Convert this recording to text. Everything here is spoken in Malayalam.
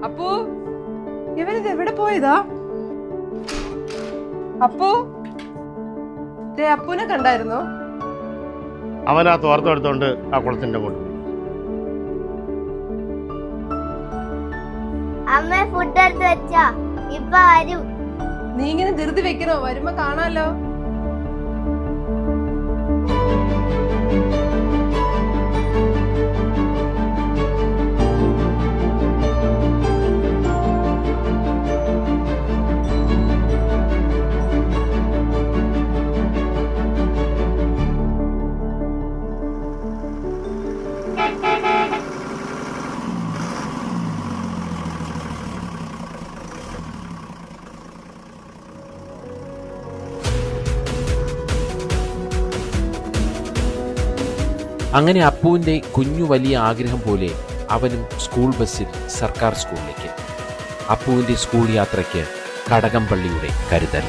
അപ്പു, ഇവനിത് എവിടെ പോയതാ? അപ്പു, അപ്പുനെ കണ്ടായിരുന്നോ? അവൻ ആ തോർത്തെടുത്തോണ്ട് ആ കുളത്തിന്റെ കൊണ്ട്. അമ്മ ഫുഡ് എടുത്ത് വെച്ചാ ഇപ്പൊ വരും. നീ ഇങ്ങനെ ധൃതി വെക്കണോ? വരുമ്പോ കാണാലോ. അങ്ങനെ അപ്പുവിൻ്റെ കുഞ്ഞു വലിയ ആഗ്രഹം പോലെ അവനും സ്കൂൾ ബസ്സിൽ സർക്കാർ സ്കൂളിലേക്ക്. അപ്പുവിൻ്റെ സ്കൂൾ യാത്രയ്ക്ക് കടകംപള്ളിയുടെ കരുതൽ.